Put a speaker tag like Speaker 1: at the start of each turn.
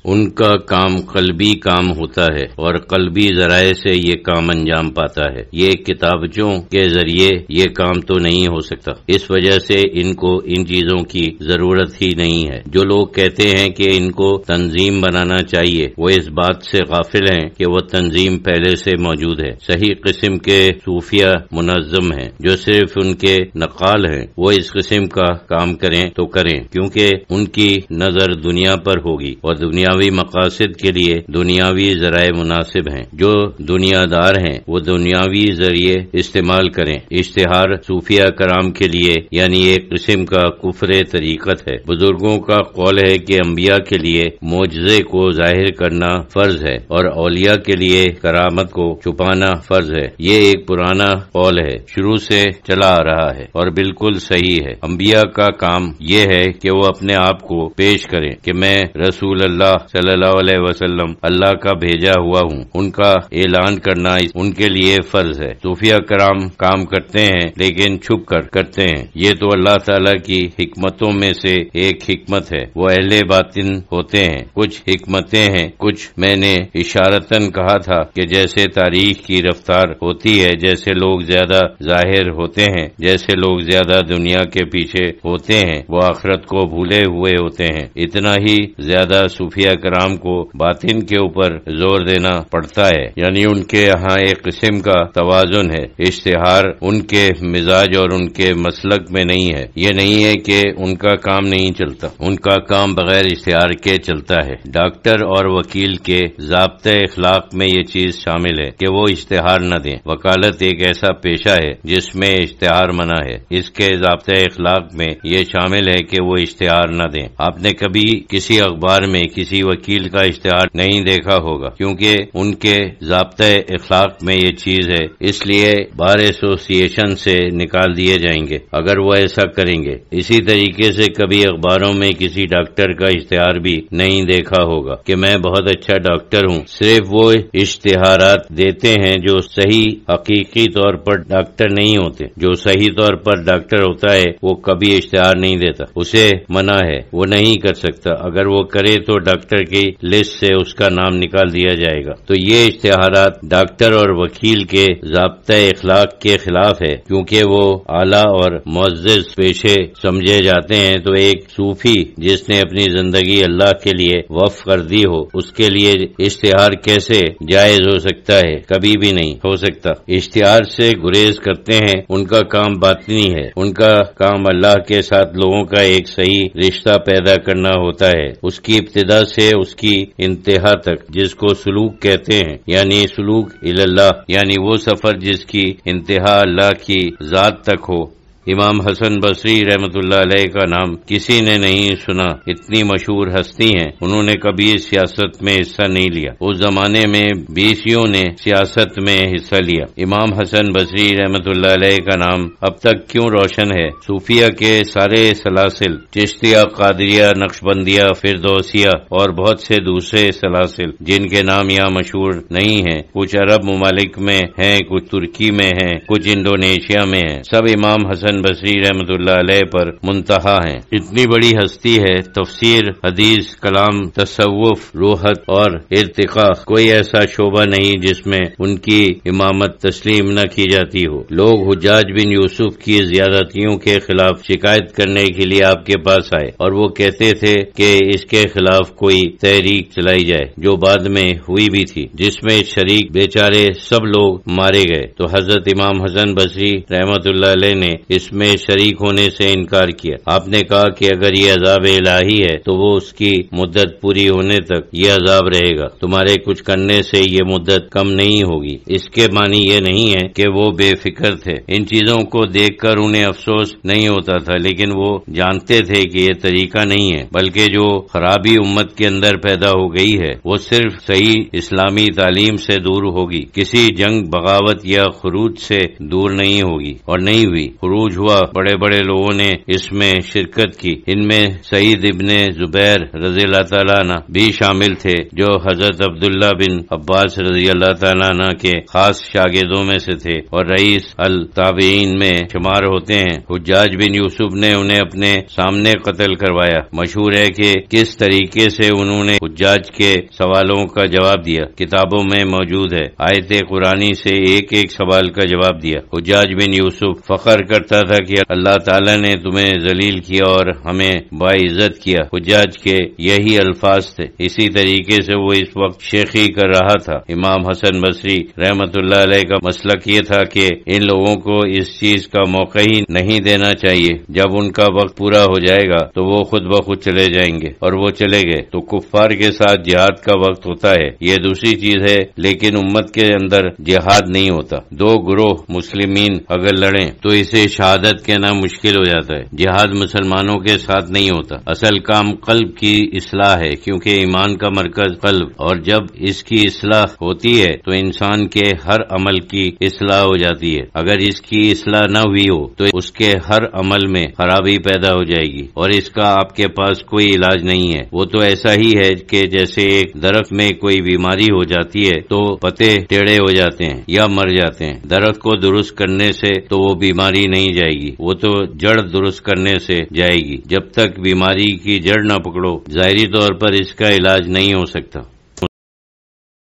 Speaker 1: ان کا کام قلبی کام ہوتا ہے اور قلبی ذرائع سے یہ کام انجام پاتا ہے. یہ کتابچوں کے ذریعے یہ کام تو نہیں ہو سکتا. اس وجہ سے ان کو ان چیزوں کی ضرورت ہی نہیں ہے. جو لوگ کہتے ہیں کہ ان کو تنظیم بنانا چاہیے وہ اس بات سے غافل ہیں کہ وہ تنظیم پہلے سے موجود ہے. صحیح قسم کے صوفیہ منظم ہیں جو صرف ان کے نقال ہیں. وہ اس قسم کا کام کریں تو کریں کیونکہ ان کی نظر دنیا پر ہوگی اور دنیاوی مقاصد کے لیے دنیاوی ذرائع مناسب ہیں. جو دنیا دار ہیں وہ دنیاوی ذریعے استعمال کریں. اشتہار صوفیہ کرام کے لیے یعنی ایک قسم کا کفر طریقت ہے. بزرگوں کا قول ہے کہ انبیاء کے لیے معجزے کو ظاہر کرنا فرض ہے اور اولیاء کے لیے کرامت کو چھپانا فرض ہے. یہ ایک پرانا قول ہے، شروع سے چلا آ رہا ہے اور بالکل صحیح ہے. انبیاء کا کام یہ ہے کہ وہ اپنے آپ کو پیش کریں کہ میں رسول اللہ صلی اللہ علیہ وسلم اللہ کا بھیجا ہوا ہوں. ان کا اعلان کرنا ان کے لیے فرض ہے. صوفیہ کرام کام کرتے ہیں لیکن چھپ کر کرتے ہیں. یہ تو اللہ تعالی کی حکمتوں میں سے ایک حکمت ہے. وہ اہل باطن ہوتے ہیں. کچھ حکمتیں ہیں. کچھ میں نے اشارتاً کہا تھا کہ جیسے تاریخ کی رفتار ہوتی ہے، جیسے لوگ زیادہ ظاہر ہوتے ہیں، جیسے لوگ زیادہ دنیا کے پیچھے ہوتے ہیں وہ آخرت کو بھولے ہوئے ہوتے ہیں. اتنا ہی زیادہ صوفیہ کرام کو باطن کے اوپر زور دینا پڑتا ہے. یعنی ان کے یہاں ایک قسم کا توازن ہے. اشتہار ان کے مزاج اور ان کے مسلک میں نہیں ہے. یہ نہیں ہے کہ ان کا کام نہیں چلتا، ان کا کام بغیر اشتہار کے چلتا ہے. ڈاکٹر اور وکیل کے ضابطۂ اخلاق میں یہ چیز شامل ہے کہ وہ اشتہار نہ دیں. وکالت ایک ایسا پیشہ ہے جس میں اشتہار منع ہے. اس کے ضابطۂ اخلاق میں یہ شامل ہے کہ وہ اشتہار نہ دیں. آپ نے کبھی کسی اخبار میں کسی وکیل کا اشتہار نہیں دیکھا ہوگا کیونکہ ان کے ضابطۂ اخلاق میں یہ چیز ہے، اس لیے بار ایسوسی ایشن سے نکال دیے جائیں گے اگر وہ ایسا کریں گے. اسی طریقے سے کبھی اخباروں میں کسی ڈاکٹر کا اشتہار بھی نہیں دیکھا ہوگا کہ میں بہت اچھا ڈاکٹر ہوں. صرف وہ اشتہارات دیتے ہیں جو صحیح حقیقی طور پر ڈاکٹر نہیں ہوتے. جو صحیح طور پر ڈاکٹر ہوتا ہے وہ کبھی اشتہار نہیں دیتا. اسے منع ہے، وہ نہیں کر سکتا. اگر وہ کرے تو ڈاکٹر کی لسٹ سے اس کا نام نکال دیا جائے گا. تو یہ اشتہارات ڈاکٹر اور وکیل کے ضابطۂ اخلاق کے خلاف ہے کیونکہ وہ اعلیٰ اور معزز پیشے سمجھے جاتے ہیں. تو ایک صوفی جس نے اپنی زندگی اللہ کے لیے وقف کر دی ہو اس کے لیے اشتہار کیسے جائز ہو سکتا ہے؟ کبھی بھی نہیں ہو سکتا. اشتہار سے گریز کرتے ہیں. ان کا کام باطنی ہے. ان کا کام اللہ کے ساتھ لوگوں کا ایک صحیح رشتہ پیدا کرنا ہوتا ہے، اس کی ابتدا سے اس کی انتہا تک، جس کو سلوک کہتے ہیں. یعنی سلوک اللہ، یعنی وہ سفر جس کی انتہا اللہ کی ذات تک ہو. امام حسن بصری رحمۃ اللہ علیہ کا نام کسی نے نہیں سنا. اتنی مشہور ہستی ہیں، انہوں نے کبھی سیاست میں حصہ نہیں لیا. اس زمانے میں بیسیوں نے سیاست میں حصہ لیا. امام حسن بصری رحمۃ اللہ علیہ کا نام اب تک کیوں روشن ہے؟ صوفیہ کے سارے سلاسل، چشتیہ، قادریہ، نقشبندیہ، فردوسیہ اور بہت سے دوسرے سلاسل جن کے نام یہاں مشہور نہیں ہیں، کچھ عرب ممالک میں ہیں، کچھ ترکی میں ہیں، کچھ انڈونیشیا میں ہیں، سب امام حسن بصری رحمۃ اللہ علیہ پر منتہا ہیں. اتنی بڑی ہستی ہے، تفسیر، حدیث، کلام، تصوف، روحت اور ارتقاء کوئی ایسا شعبہ نہیں جس میں ان کی امامت تسلیم نہ کی جاتی ہو. لوگ حجاج بن یوسف کی زیادتیوں کے خلاف شکایت کرنے کے لیے آپ کے پاس آئے اور وہ کہتے تھے کہ اس کے خلاف کوئی تحریک چلائی جائے، جو بعد میں ہوئی بھی تھی، جس میں شریک بیچارے سب لوگ مارے گئے. تو حضرت امام حسن بصری رحمۃ اللہ علیہ نے اس میں شریک ہونے سے انکار کیا. آپ نے کہا کہ اگر یہ عذاب الہی ہے تو وہ اس کی مدت پوری ہونے تک یہ عذاب رہے گا. تمہارے کچھ کرنے سے یہ مدت کم نہیں ہوگی. اس کے معنی یہ نہیں ہے کہ وہ بے فکر تھے. ان چیزوں کو دیکھ کر انہیں افسوس نہیں ہوتا تھا، لیکن وہ جانتے تھے کہ یہ طریقہ نہیں ہے، بلکہ جو خرابی امت کے اندر پیدا ہو گئی ہے وہ صرف صحیح اسلامی تعلیم سے دور ہوگی، کسی جنگ، بغاوت یا خروج سے دور نہیں ہوگی اور نہیں ہوئی. خروج عروج ہوا، بڑے بڑے لوگوں نے اس میں شرکت کی۔ ان میں سعید ابن زبیر رضی اللہ تعالیٰ عنہ بھی شامل تھے، جو حضرت عبداللہ بن عباس رضی اللہ تعالیٰ عنہ کے خاص شاگردوں میں سے تھے اور رئیس التابعین میں شمار ہوتے ہیں۔ حجاج بن یوسف نے انہیں اپنے سامنے قتل کروایا۔ مشہور ہے کہ کس طریقے سے انہوں نے حجاج کے سوالوں کا جواب دیا، کتابوں میں موجود ہے۔ آیت قرآنی سے ایک ایک سوال کا جواب دیا۔ حجاج بن یوسف فخر کرتا تھا کہ اللہ تعالیٰ نے تمہیں ذلیل کیا اور ہمیں باعزت کیا۔ حجاج کے یہی الفاظ تھے۔ اسی طریقے سے وہ اس وقت شیخی کر رہا تھا۔ امام حسن بصری رحمت اللہ علیہ کا مسلک یہ تھا کہ ان لوگوں کو اس چیز کا موقع ہی نہیں دینا چاہیے۔ جب ان کا وقت پورا ہو جائے گا تو وہ خود بخود چلے جائیں گے، اور وہ چلے گئے تو کفار کے ساتھ جہاد کا وقت ہوتا ہے، یہ دوسری چیز ہے، لیکن امت کے اندر جہاد نہیں ہوتا۔ دو گروہ مسلمین اگر لڑیں تو اسے شہادت کہنا مشکل ہو جاتا ہے۔ جہاد مسلمانوں کے ساتھ نہیں ہوتا۔ اصل کام قلب کی اصلاح ہے، کیونکہ ایمان کا مرکز قلب، اور جب اس کی اصلاح ہوتی ہے تو انسان کے ہر عمل کی اصلاح ہو جاتی ہے۔ اگر اس کی اصلاح نہ ہوئی ہو تو اس کے ہر عمل میں خرابی پیدا ہو جائے گی، اور اس کا آپ کے پاس کوئی علاج نہیں ہے۔ وہ تو ایسا ہی ہے کہ جیسے ایک درخت میں کوئی بیماری ہو جاتی ہے تو پتے ٹیڑھے ہو جاتے ہیں یا مر جاتے ہیں۔ درخت کو درست کرنے سے تو وہ بیماری نہیں جائے گی، وہ تو جڑ درست کرنے سے جائے گی۔ جب تک بیماری کی جڑ نہ پکڑو، ظاہری طور پر اس کا علاج نہیں ہو سکتا۔